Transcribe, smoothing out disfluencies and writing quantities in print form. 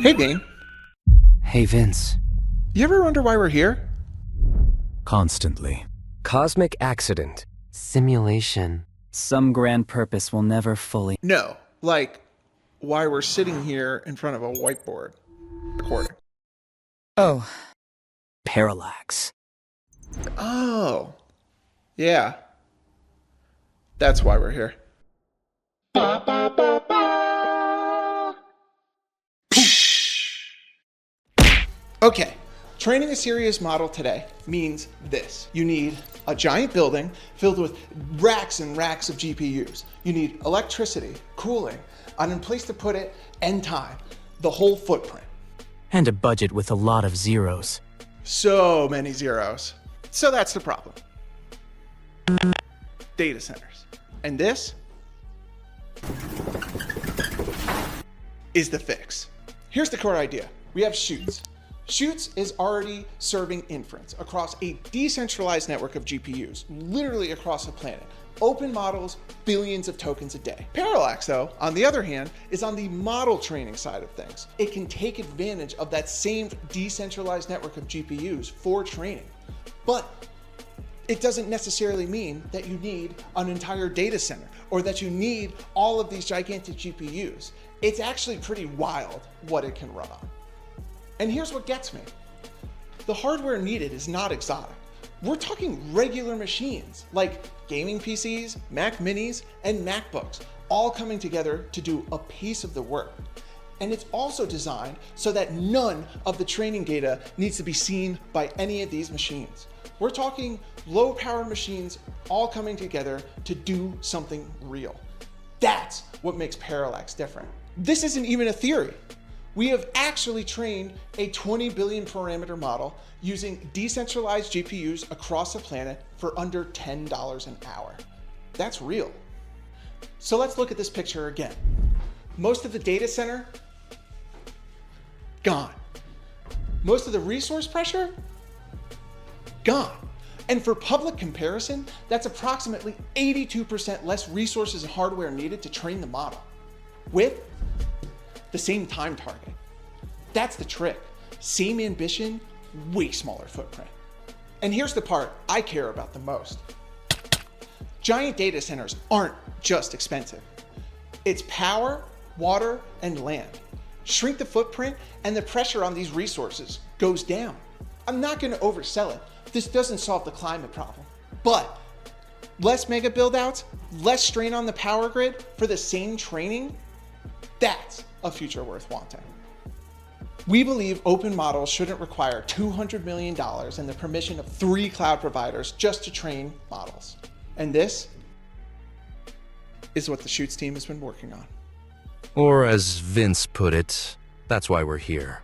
Hey, Dane. Hey, Vince. You ever wonder why we're here? Constantly. Cosmic accident. Simulation. Some grand purpose will never fully... No, like why we're sitting here in front of a whiteboard recording. Oh. Parallax. Oh, yeah. That's why we're here. Okay, training a serious model today means this. You need a giant building filled with racks and racks of GPUs. You need electricity, cooling, and a place to put it, and time. The whole footprint. And a budget with a lot of zeros. So many zeros. So that's the problem. Data centers. And this is the fix. Here's the core idea. We have Chutes. Chutes is already serving inference across a decentralized network of GPUs, literally across the planet. Open models, billions of tokens a day. Parallax, though, on the other hand, is on the model training side of things. It can take advantage of that same decentralized network of GPUs for training. But it doesn't necessarily mean that you need an entire data center or that you need all of these gigantic GPUs. It's actually pretty wild what it can run on. And here's what gets me. The hardware needed is not exotic. We're talking regular machines like gaming PCs, Mac Minis, and MacBooks, all coming together to do a piece of the work. And it's also designed so that none of the training data needs to be seen by any of these machines. We're talking low power machines all coming together to do something real. That's what makes Parallax different. This isn't even a theory. We have actually trained a 20 billion parameter model using decentralized GPUs across the planet for under $10 an hour. That's real. So let's look at this picture again. Most of the data center, gone. Most of the resource pressure, gone. And for public comparison, that's approximately 82% less resources and hardware needed to train the model with the same time target. That's the trick. Same ambition, way smaller footprint. And here's the part I care about the most. Giant data centers aren't just expensive. It's power, water, and land. Shrink the footprint and the pressure on these resources goes down. I'm not gonna oversell it. This doesn't solve the climate problem, but less mega build outs, less strain on the power grid for the same training, that's a future worth wanting. We believe open models shouldn't require $200 million and the permission of 3 cloud providers just to train models. And this is what the Chutes team has been working on. Or as Vince put it, that's why we're here.